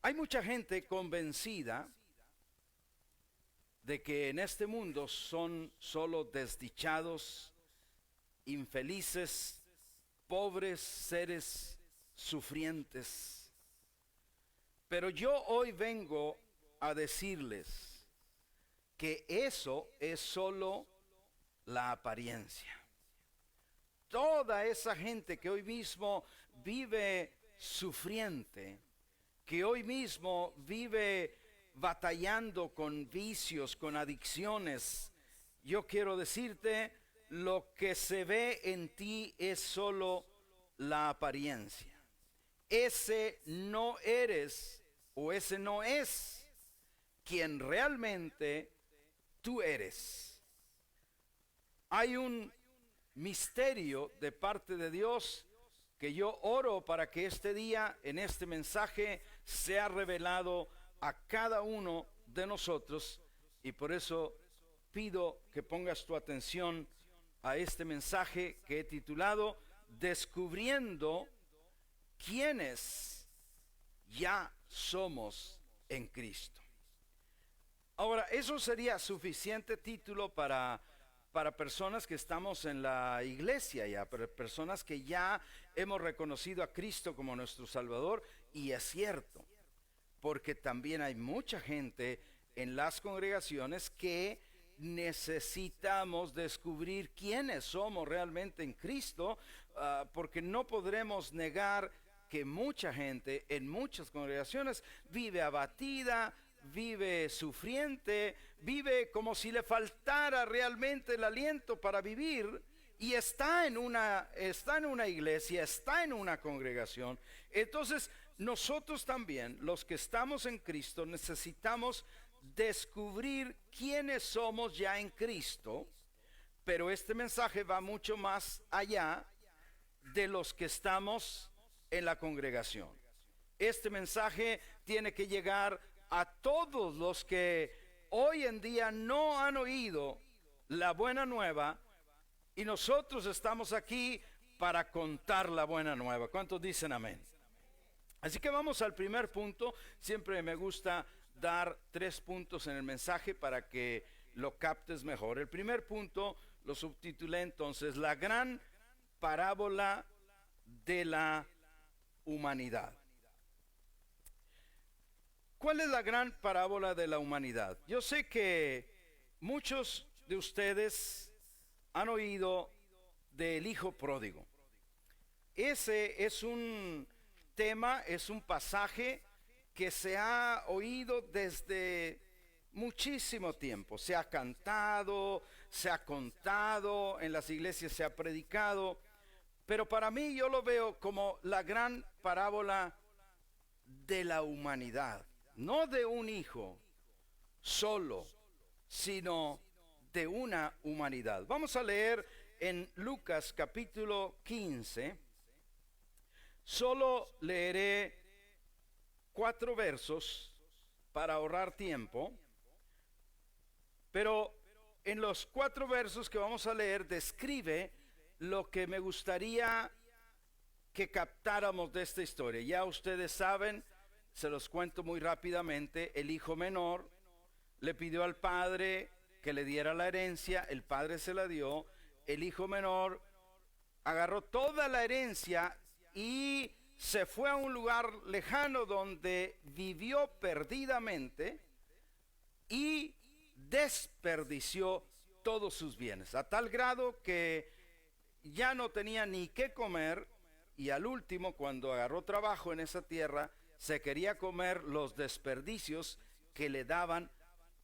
Hay mucha gente convencida de que en este mundo son solo desdichados, infelices, pobres seres sufrientes. Pero yo hoy vengo a decirles que eso es solo la apariencia. Toda esa gente que hoy mismo vive sufriente, que hoy mismo vive batallando con vicios, con adicciones, yo quiero decirte, lo que se ve en ti es solo la apariencia. Ese no eres o ese no es quien realmente tú eres. Hay un misterio de parte de Dios que yo oro para que este día, en este mensaje, sea revelado a cada uno de nosotros, y por eso pido que pongas tu atención a este mensaje que he titulado Descubriendo quiénes ya somos en Cristo. Ahora, eso sería suficiente título para personas que estamos en la iglesia ya, para personas que ya hemos reconocido a Cristo como nuestro Salvador, y es cierto, porque también hay mucha gente en las congregaciones que necesitamos descubrir quiénes somos realmente en Cristo, porque no podremos negar que mucha gente en muchas congregaciones vive abatida, vive sufriente, vive como si le faltara realmente el aliento para vivir, y está en una iglesia, está en una congregación. Entonces, nosotros también, los que estamos en Cristo, necesitamos descubrir quiénes somos ya en Cristo, pero este mensaje va mucho más allá de los que estamos en la congregación. Este mensaje tiene que llegar a todos los que hoy en día no han oído la buena nueva, y nosotros estamos aquí para contar la buena nueva. ¿Cuántos dicen amén? Así que vamos al primer punto. Siempre me gusta dar 3 puntos en el mensaje para que lo captes mejor. El primer punto lo subtitulé entonces la gran parábola de la humanidad. ¿Cuál es la gran parábola de la humanidad? Yo sé que muchos de ustedes han oído del hijo pródigo. Ese es un tema, es un pasaje que se ha oído desde muchísimo tiempo. Se ha cantado, se ha contado, en las iglesias se ha predicado, pero para mí yo lo veo como la gran parábola de la humanidad. No de un hijo solo, sino de una humanidad. Vamos a leer en Lucas capítulo 15. Solo leeré 4 versos para ahorrar tiempo, pero en los 4 versos que vamos a leer describe lo que me gustaría que captáramos de esta historia. Ya ustedes saben, se los cuento muy rápidamente. El hijo menor le pidió al padre que le diera la herencia, el padre se la dio, el hijo menor agarró toda la herencia y se fue a un lugar lejano donde vivió perdidamente y desperdició todos sus bienes, a tal grado que ya no tenía ni qué comer, y al último, cuando agarró trabajo en esa tierra, se quería comer los desperdicios que le daban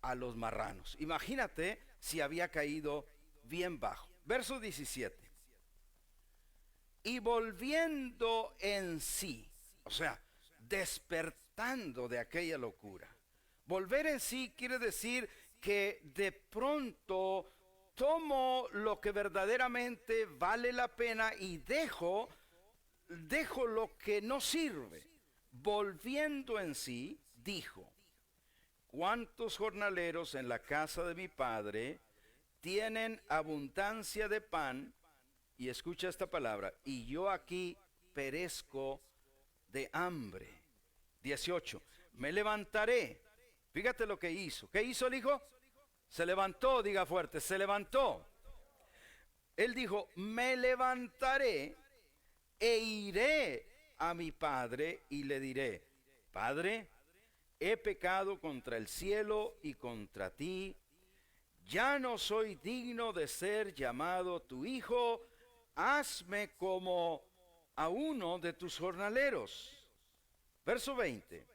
a los marranos. Imagínate si había caído bien bajo. Verso 17. Y volviendo en sí, o sea, despertando de aquella locura. Volver en sí quiere decir que de pronto tomo lo que verdaderamente vale la pena y dejo lo que no sirve. Volviendo en sí, dijo: ¿cuántos jornaleros en la casa de mi padre tienen abundancia de pan? Y escucha esta palabra: y yo aquí perezco de hambre. 18. me levantaré. Fíjate lo que hizo. ¿Qué hizo el hijo? Se levantó, diga fuerte, se levantó. Él dijo, me levantaré e iré a mi padre y le diré, Padre, he pecado contra el cielo y contra ti. Ya no soy digno de ser llamado tu hijo. Hazme como a uno de tus jornaleros. Verso 20.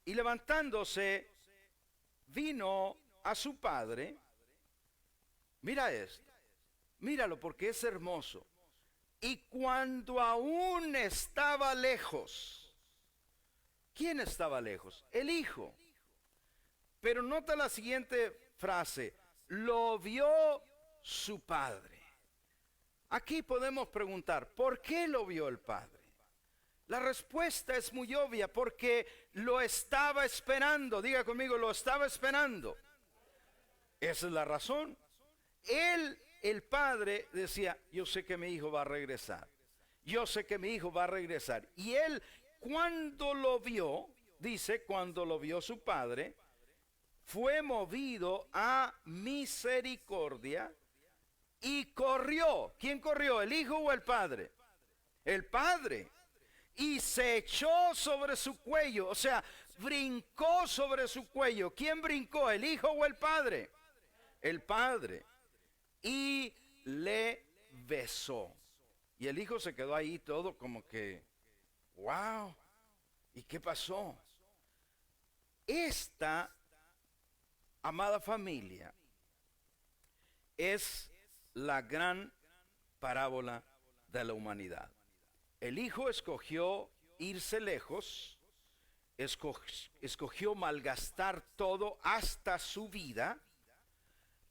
Y levantándose, vino a su padre. Mira esto, míralo porque es hermoso. Y cuando aún estaba lejos, ¿quién estaba lejos? El hijo. Pero nota la siguiente frase, lo vio su padre. Aquí podemos preguntar, ¿por qué lo vio el padre? La respuesta es muy obvia, porque lo estaba esperando. Diga conmigo, lo estaba esperando. Esa es la razón. Él, el padre, decía, yo sé que mi hijo va a regresar. Yo sé que mi hijo va a regresar. Y él, cuando lo vio, dice, cuando lo vio su padre, fue movido a misericordia y corrió. ¿Quién corrió? ¿El hijo o el padre? El padre. Y se echó sobre su cuello, o sea, brincó sobre su cuello. ¿Quién brincó? ¿El hijo o el padre? El padre. Y le besó. Y el hijo se quedó ahí todo como que, wow, ¿y qué pasó? Esta, amada familia, es la gran parábola de la humanidad. El hijo escogió irse lejos, escogió malgastar todo hasta su vida,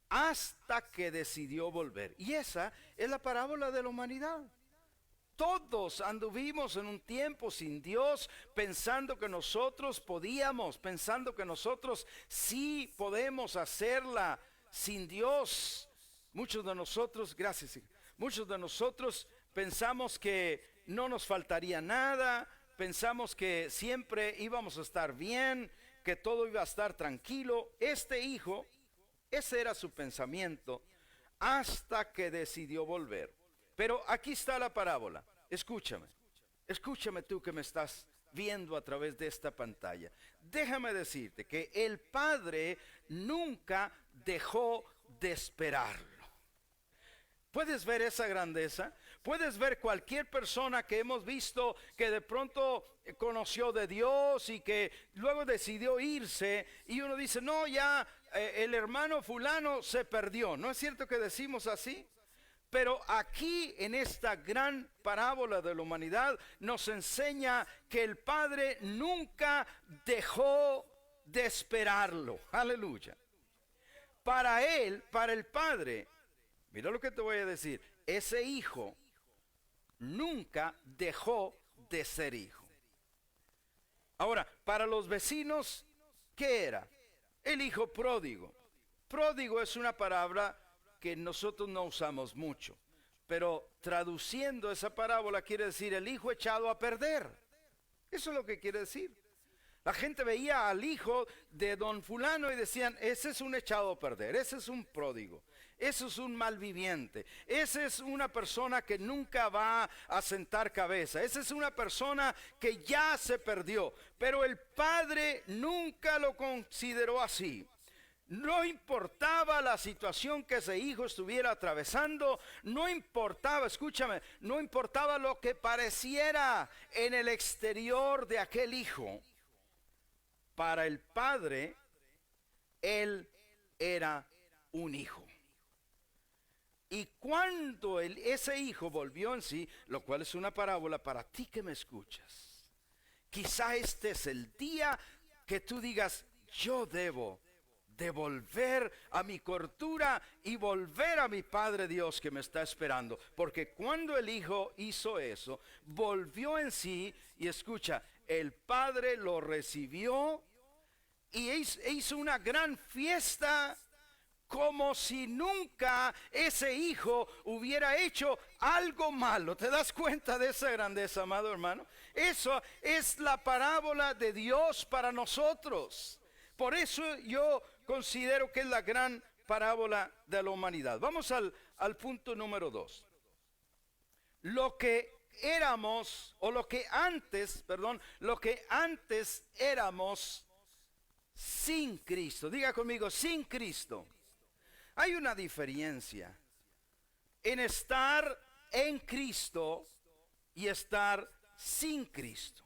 hasta que decidió volver. Y esa es la parábola de la humanidad. Todos anduvimos en un tiempo sin Dios, pensando que nosotros podíamos, pensando que nosotros sí podemos hacerla sin Dios. Muchos de nosotros, gracias, muchos de nosotros pensamos que no nos faltaría nada, pensamos que siempre íbamos a estar bien, que todo iba a estar tranquilo. Este hijo, ese era su pensamiento, hasta que decidió volver. Pero aquí está la parábola. Escúchame, escúchame tú que me estás viendo a través de esta pantalla. Déjame decirte que el padre nunca dejó de esperarlo. ¿Puedes ver esa grandeza? ¿Puedes ver cualquier persona que hemos visto que de pronto conoció de Dios y que luego decidió irse? Y uno dice, no, ya el hermano fulano se perdió. ¿No es cierto que decimos así? Pero aquí en esta gran parábola de la humanidad nos enseña que el Padre nunca dejó de esperarlo. Aleluya. Para él, para el Padre, mira lo que te voy a decir, ese hijo nunca dejó de ser hijo. Ahora, para los vecinos, ¿qué era? El hijo pródigo. Pródigo es una palabra que nosotros no usamos mucho, pero traduciendo esa parábola quiere decir el hijo echado a perder. Eso es lo que quiere decir. La gente veía al hijo de don fulano y decían, ese es un echado a perder, ese es un pródigo, ese es un malviviente, ese es una persona que nunca va a sentar cabeza, esa es una persona que ya se perdió. Pero el padre nunca lo consideró así. No importaba la situación que ese hijo estuviera atravesando, no importaba, escúchame, no importaba lo que pareciera en el exterior de aquel hijo. Para el padre, él era un hijo. Y cuando ese hijo volvió en sí, lo cual es una parábola para ti que me escuchas, quizá este es el día que tú digas, yo debo de volver a mi cordura y volver a mi Padre Dios que me está esperando. Porque cuando el hijo hizo eso, volvió en sí y escucha, el padre lo recibió y hizo una gran fiesta como si nunca ese hijo hubiera hecho algo malo. ¿Te das cuenta de esa grandeza, amado hermano? Eso es la parábola de Dios para nosotros. Por eso yo considero que es la gran parábola de la humanidad. Vamos al punto número 2. Lo que éramos, o lo que antes éramos sin Cristo. Diga conmigo, sin Cristo. Hay una diferencia en estar en Cristo y estar sin Cristo.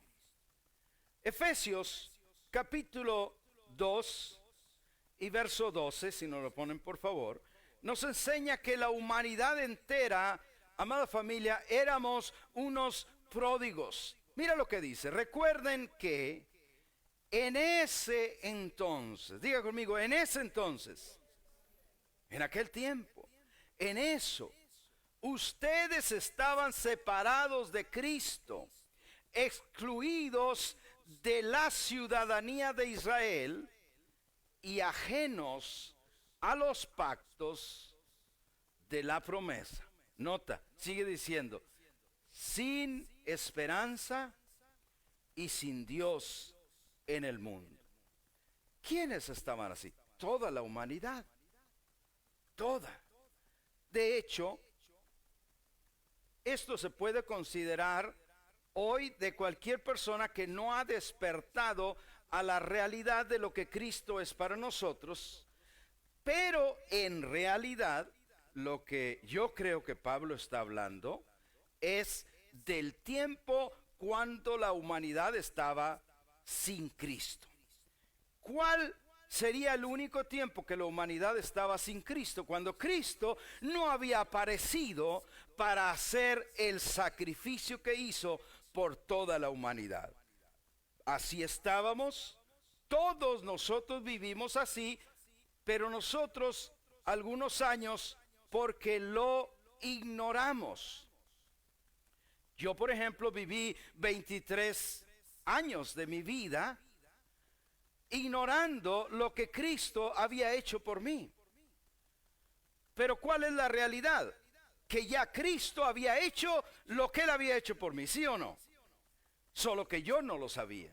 Efesios capítulo 2 y verso 12, si nos lo ponen por favor, nos enseña que la humanidad entera, amada familia, éramos unos pródigos. Mira lo que dice. Recuerden que en ese entonces, diga conmigo, en ese entonces, en aquel tiempo, en eso, ustedes estaban separados de Cristo, excluidos de la ciudadanía de Israel y ajenos a los pactos de la promesa. Nota, sigue diciendo, sin esperanza y sin Dios en el mundo. ¿Quiénes estaban así? Toda la humanidad. Toda. De hecho, esto se puede considerar hoy de cualquier persona que no ha despertado a la realidad de lo que Cristo es para nosotros, pero en realidad lo que yo creo que Pablo está hablando es del tiempo cuando la humanidad estaba sin Cristo. ¿Cuál sería el único tiempo que la humanidad estaba sin Cristo? Cuando Cristo no había aparecido para hacer el sacrificio que hizo por toda la humanidad. Así estábamos, todos nosotros vivimos así, pero nosotros algunos años porque lo ignoramos. Yo, por ejemplo, viví 23 años de mi vida ignorando lo que Cristo había hecho por mí. Pero ¿cuál es la realidad? Que ya Cristo había hecho lo que Él había hecho por mí, ¿sí o no? Solo que yo no lo sabía.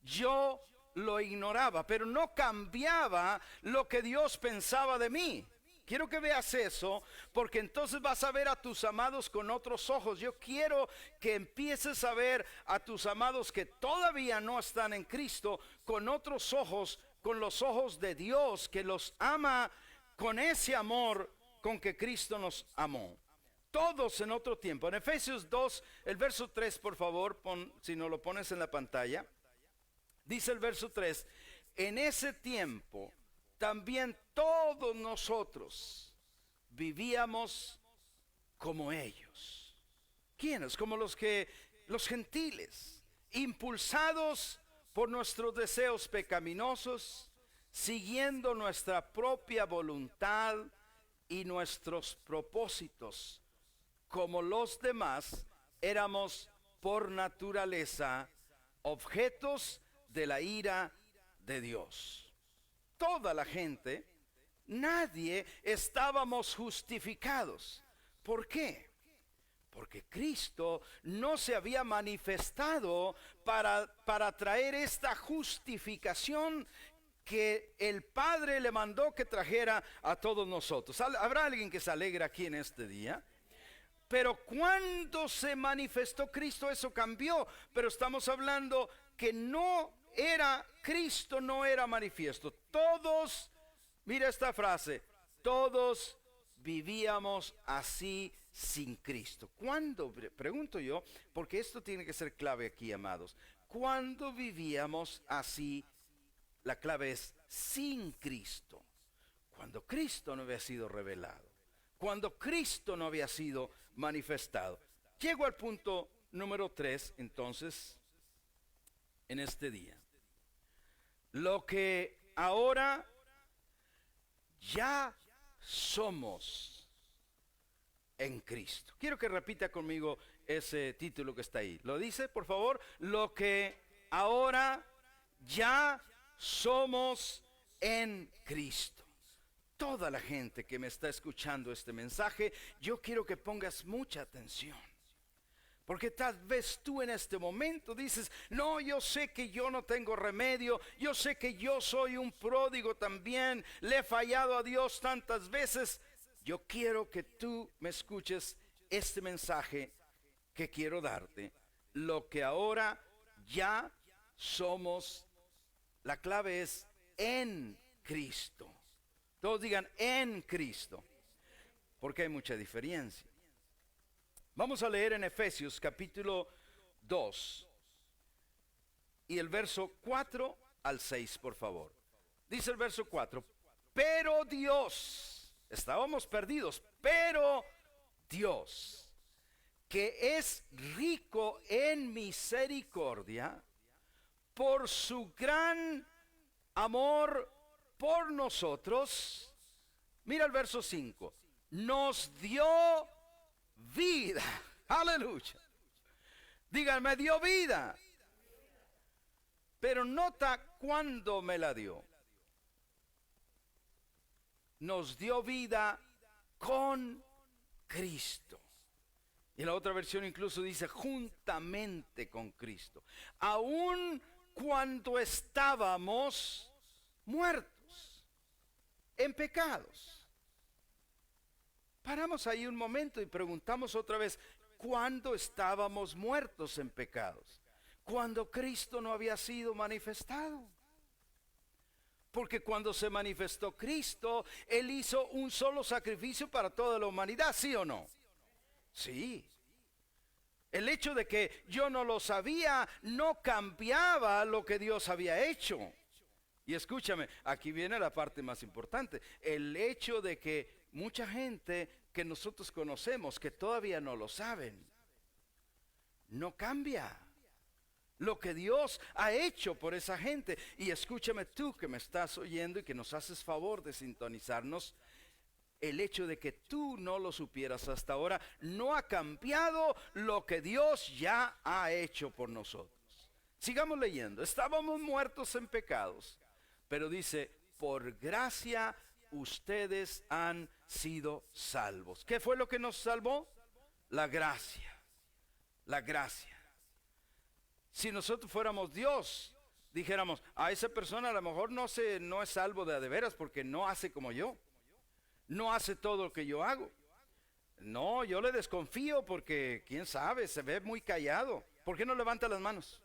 Yo lo ignoraba, pero no cambiaba lo que Dios pensaba de mí. Quiero que veas eso, porque entonces vas a ver a tus amados con otros ojos. Yo quiero que empieces a ver a tus amados que todavía no están en Cristo con otros ojos, con los ojos de Dios, que los ama con ese amor con que Cristo nos amó. Todos en otro tiempo. En Efesios 2, el verso 3, por favor, si no lo pones en la pantalla. Dice el verso 3, en ese tiempo también todos nosotros vivíamos como ellos. ¿Quiénes? Como los gentiles, impulsados por nuestros deseos pecaminosos, siguiendo nuestra propia voluntad y nuestros propósitos. Como los demás, éramos por naturaleza objetos de la ira de Dios. Toda la gente, nadie estábamos justificados. ¿Por qué? Porque Cristo no se había manifestado para traer esta justificación que el Padre le mandó que trajera a todos nosotros. ¿Habrá alguien que se alegra aquí en este día? Pero cuando se manifestó Cristo, eso cambió. Pero estamos hablando que Cristo no era manifiesto. Todos, mira esta frase, todos vivíamos así sin Cristo. ¿Cuándo? Pregunto yo, porque esto tiene que ser clave aquí, amados. ¿Cuándo vivíamos así? La clave es sin Cristo. Cuando Cristo no había sido revelado. Cuando Cristo no había sido manifestado. Llego al punto número 3, entonces, en este día. Lo que ahora ya somos en Cristo. Quiero que repita conmigo ese título que está ahí. ¿Lo dice, por favor? Lo que ahora ya somos en Cristo. Toda la gente que me está escuchando este mensaje, yo quiero que pongas mucha atención. Porque tal vez tú en este momento dices, no, yo sé que yo no tengo remedio, yo sé que yo soy un pródigo también, le he fallado a Dios tantas veces. Yo quiero que tú me escuches este mensaje que quiero darte. Lo que ahora ya somos, la clave es en Cristo. Todos digan en Cristo, porque hay mucha diferencia. Vamos a leer en Efesios capítulo 2 y el verso 4 al 6, por favor. Dice el verso 4, pero Dios, estábamos perdidos, pero Dios, que es rico en misericordia, por su gran amor por nosotros, mira el verso 5, nos dio vida. Aleluya. Díganme, dio vida. Pero nota cuándo me la dio. Nos dio vida con Cristo. Y la otra versión incluso dice juntamente con Cristo. Aun cuando estábamos muertos en pecados. Paramos ahí un momento y preguntamos otra vez, ¿cuándo estábamos muertos en pecados? Cuando Cristo no había sido manifestado. Porque cuando se manifestó Cristo, Él hizo un solo sacrificio para toda la humanidad, ¿sí o no? Sí. El hecho de que yo no lo sabía no cambiaba lo que Dios había hecho. Y escúchame, aquí viene la parte más importante. El hecho de que mucha gente que nosotros conocemos que todavía no lo saben, no cambia lo que Dios ha hecho por esa gente. Y escúchame tú que me estás oyendo y que nos haces favor de sintonizarnos, el hecho de que tú no lo supieras hasta ahora no ha cambiado lo que Dios ya ha hecho por nosotros. Sigamos leyendo. Estábamos muertos en pecados, pero dice, por gracia ustedes han sido salvos. ¿Qué fue lo que nos salvó? La gracia. La gracia. Si nosotros fuéramos Dios, dijéramos, a esa persona a lo mejor no es salvo de a de veras porque no hace como yo. No hace todo lo que yo hago. No, yo le desconfío porque, quién sabe, se ve muy callado. ¿Por qué no levanta las manos?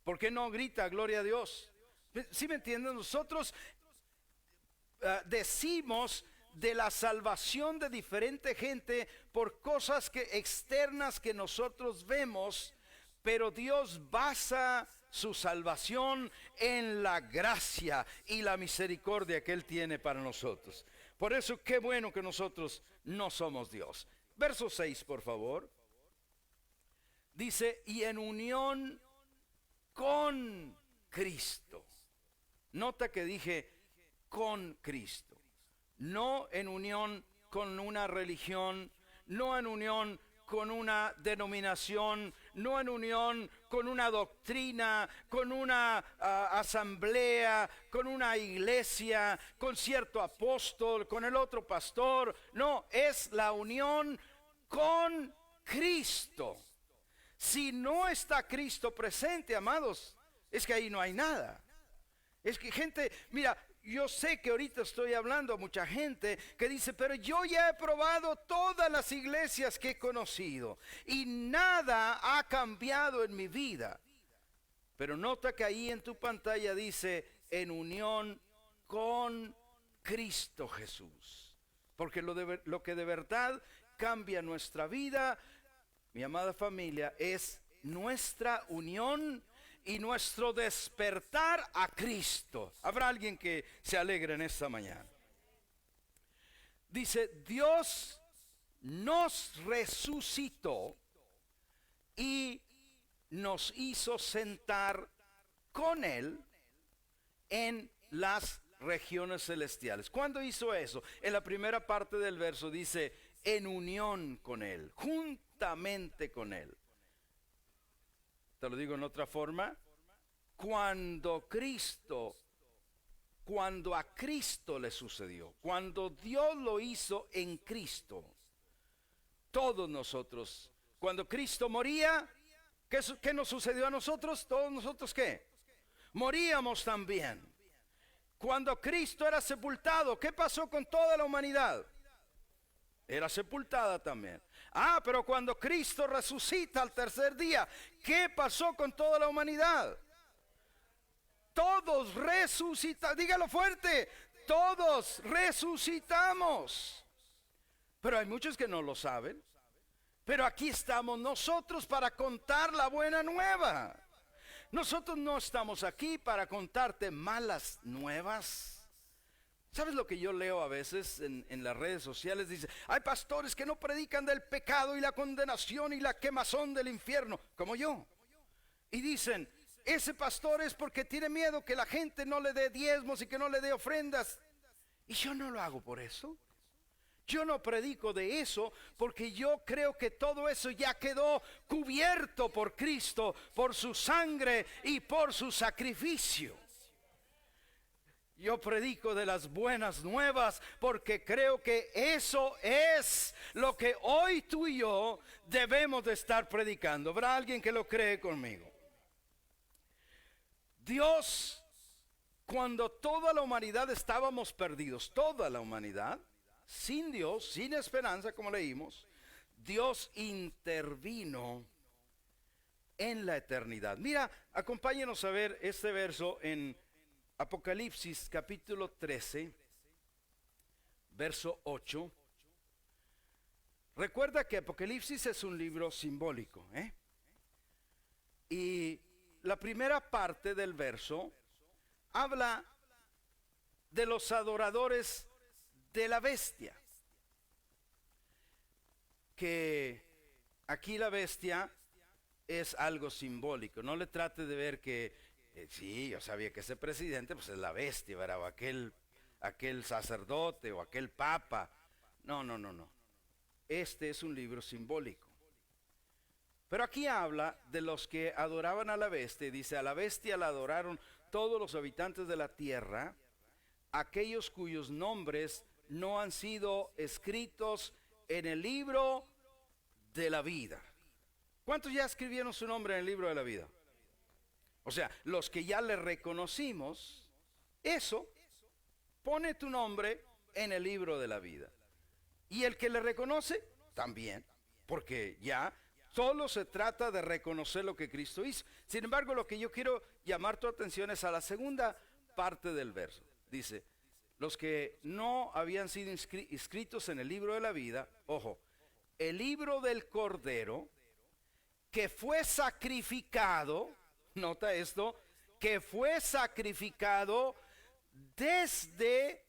¿Por qué no grita, gloria a Dios? ¿Sí me entienden? Nosotros decimos de la salvación de diferente gente por cosas externas que nosotros vemos, pero Dios basa su salvación en la gracia y la misericordia que Él tiene para nosotros. Por eso qué bueno que nosotros no somos Dios. Verso 6, por favor. Dice, y en unión con Cristo. Nota que dije con Cristo. No en unión con una religión, no en unión con una denominación, no en unión con una doctrina, con una asamblea, con una iglesia, con cierto apóstol, con el otro pastor. No, es la unión con Cristo. Si no está Cristo presente, amados, es que ahí no hay nada. Es que gente, mira, yo sé que ahorita estoy hablando a mucha gente que dice, pero yo ya he probado todas las iglesias que he conocido y nada ha cambiado en mi vida. Pero nota que ahí en tu pantalla dice, en unión con Cristo Jesús. Porque lo que de verdad cambia nuestra vida, mi amada familia, es nuestra unión y nuestro despertar a Cristo. Habrá alguien que se alegre en esta mañana. Dice, Dios nos resucitó y nos hizo sentar con Él en las regiones celestiales. ¿Cuándo hizo eso? En la primera parte del verso dice, en unión con Él, juntamente con Él. Te lo digo en otra forma, cuando a Cristo le sucedió, cuando Dios lo hizo en Cristo, todos nosotros Cuando Cristo moría, ¿qué nos sucedió a nosotros? Todos nosotros, ¿qué? Moríamos también. Cuando Cristo era sepultado, ¿qué pasó con toda la humanidad? Era sepultada también. Pero cuando Cristo resucita al tercer día, ¿qué pasó con toda la humanidad? Todos resucitamos. Dígalo fuerte, todos resucitamos. Pero hay muchos que no lo saben. Pero aquí estamos nosotros para contar la buena nueva. Nosotros no estamos aquí para contarte malas nuevas. ¿Sabes lo que yo leo a veces en las redes sociales? Dice, hay pastores que no predican del pecado y la condenación y la quemazón del infierno, como yo. Y dicen, ese pastor es porque tiene miedo que la gente no le dé diezmos y que no le dé ofrendas. Y yo no lo hago por eso. Yo no predico de eso porque yo creo que todo eso ya quedó cubierto por Cristo, por su sangre y por su sacrificio. Yo predico de las buenas nuevas porque creo que eso es lo que hoy tú y yo debemos de estar predicando. ¿Habrá alguien que lo cree conmigo? Dios, cuando toda la humanidad estábamos perdidos, toda la humanidad, sin Dios, sin esperanza, como leímos, Dios intervino en la eternidad. Mira, acompáñenos a ver este verso en Apocalipsis capítulo 13, verso 8. Recuerda que Apocalipsis es un libro simbólico, y la primera parte del verso habla de los adoradores de la bestia. Que aquí la bestia es algo simbólico. No le trate de ver que sí, yo sabía que ese presidente pues es la bestia, ¿verdad? O aquel sacerdote o aquel papa. No. Este es un libro simbólico. Pero aquí habla de los que adoraban a la bestia. Y dice, a la bestia la adoraron todos los habitantes de la tierra, aquellos cuyos nombres no han sido escritos en el libro de la vida. ¿Cuántos ya escribieron su nombre en el libro de la vida? O sea, los que ya le reconocimos, eso, pone tu nombre en el libro de la vida. Y el que le reconoce, también, porque ya solo se trata de reconocer lo que Cristo hizo. Sin embargo, lo que yo quiero llamar tu atención es a la segunda parte del verso. Dice, los que no habían sido inscritos en el libro de la vida, ojo, el libro del Cordero, que fue sacrificado, nota esto, que fue sacrificado desde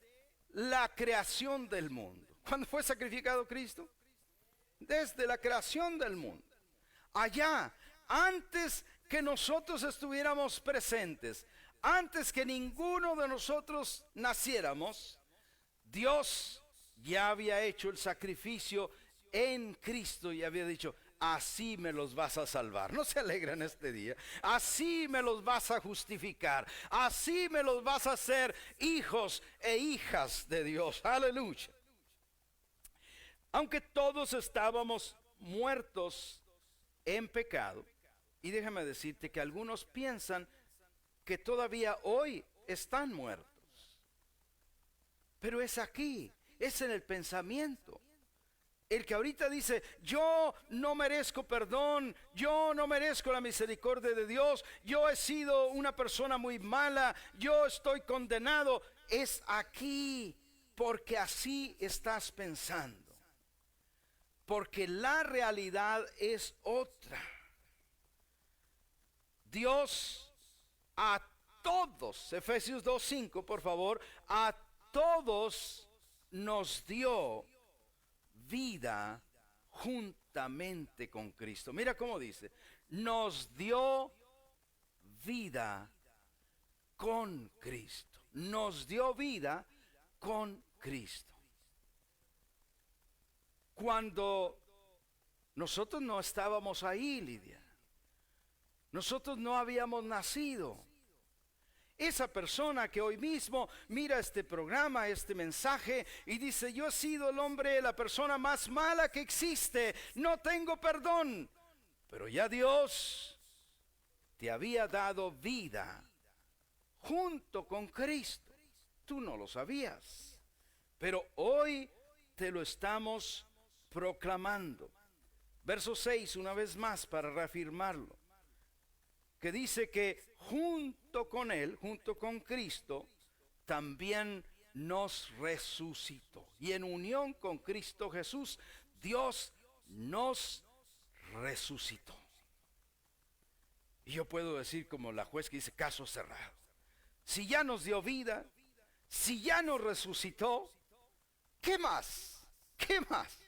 la creación del mundo. ¿Cuándo fue sacrificado Cristo? Desde la creación del mundo. Allá, antes que nosotros estuviéramos presentes, antes que ninguno de nosotros naciéramos, Dios ya había hecho el sacrificio en Cristo y había dicho, así me los vas a salvar. ¿No se alegran este día? Así me los vas a justificar. Así me los vas a hacer hijos e hijas de Dios. Aleluya. Aunque todos estábamos muertos en pecado, y déjame decirte que algunos piensan que todavía hoy están muertos. Pero es aquí, es en el pensamiento. El que ahorita dice, yo no merezco perdón, yo no merezco la misericordia de Dios, yo he sido una persona muy mala, yo estoy condenado, es aquí porque así estás pensando. Porque la realidad es otra. Dios a todos, Efesios 2:5 por favor, a todos nos dio vida juntamente con Cristo. Mira cómo dice, nos dio vida con Cristo. Nos dio vida con Cristo. Cuando nosotros no estábamos ahí, Lidia, nosotros no habíamos nacido, esa persona que hoy mismo mira este programa, este mensaje y dice, yo he sido el hombre, la persona más mala que existe, no tengo perdón, pero ya Dios te había dado vida junto con Cristo. Tú no lo sabías, pero hoy te lo estamos proclamando. Verso 6, una vez más para reafirmarlo, que dice que junto con Él, junto con Cristo, también nos resucitó. Y en unión con Cristo Jesús, Dios nos resucitó. Y yo puedo decir como la juez que dice, caso cerrado. Si ya nos dio vida, si ya nos resucitó, ¿qué más? ¿Qué más?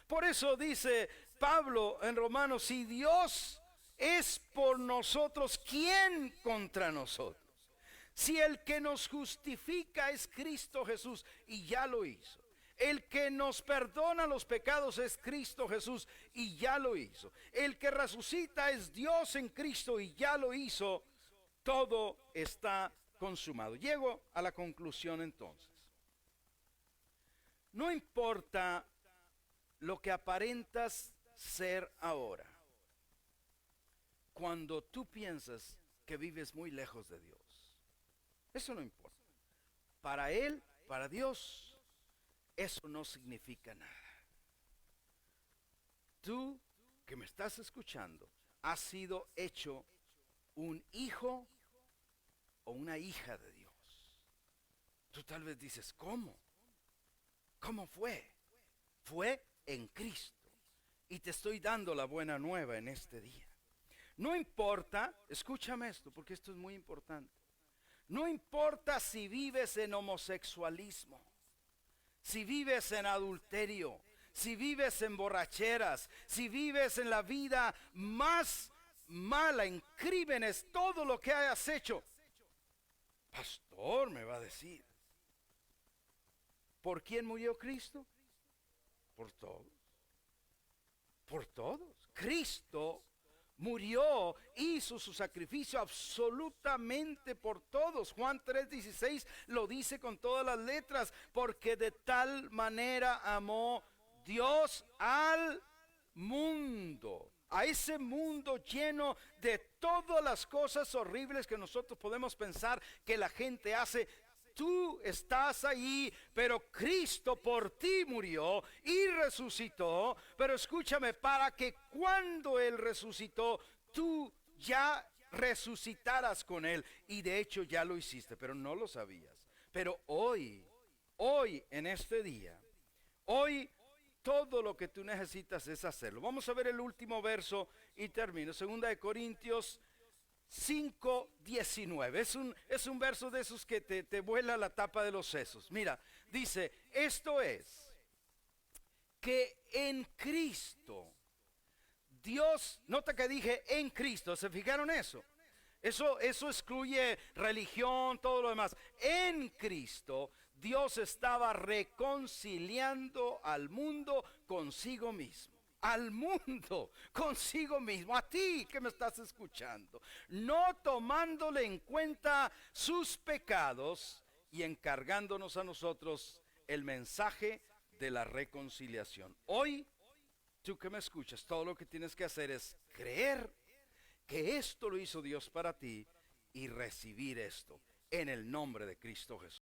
Por eso dice Pablo en Romanos, si Dios es por nosotros, ¿quién contra nosotros? Si el que nos justifica es Cristo Jesús, y ya lo hizo. El que nos perdona los pecados es Cristo Jesús, y ya lo hizo. El que resucita es Dios en Cristo, y ya lo hizo. Todo está consumado. Llego a la conclusión entonces. No importa lo que aparentas ser ahora, cuando tú piensas que vives muy lejos de Dios, eso no importa. Para Él, para Dios, eso no significa nada. Tú que me estás escuchando, has sido hecho un hijo o una hija de Dios. Tú tal vez dices, ¿cómo? ¿Cómo fue? Fue en Cristo. Y te estoy dando la buena nueva en este día. No importa, escúchame esto, porque esto es muy importante. No importa si vives en homosexualismo, si vives en adulterio, si vives en borracheras, si vives en la vida más mala, en crímenes, todo lo que hayas hecho. Pastor, me va a decir, ¿por quién murió Cristo? Por todos. Por todos. Cristo murió, hizo su sacrificio absolutamente por todos. Juan 3:16 lo dice con todas las letras, porque de tal manera amó Dios al mundo, a ese mundo lleno de todas las cosas horribles que nosotros podemos pensar que la gente hace. Tú estás ahí, pero Cristo por ti murió y resucitó. Pero escúchame, para que cuando Él resucitó, tú ya resucitaras con Él. Y de hecho ya lo hiciste, pero no lo sabías. Pero hoy en este día, hoy todo lo que tú necesitas es hacerlo. Vamos a ver el último verso y termino. 2 Corintios 5:19. Es un verso de esos que te vuela la tapa de los sesos. Mira, dice, esto es, que en Cristo, Dios, nota que dije en Cristo, ¿se fijaron eso? Eso excluye religión, todo lo demás. En Cristo, Dios estaba reconciliando al mundo consigo mismo. Al mundo consigo mismo, a ti que me estás escuchando, no tomándole en cuenta sus pecados y encargándonos a nosotros el mensaje de la reconciliación. Hoy, tú que me escuchas, todo lo que tienes que hacer es creer que esto lo hizo Dios para ti y recibir esto en el nombre de Cristo Jesús.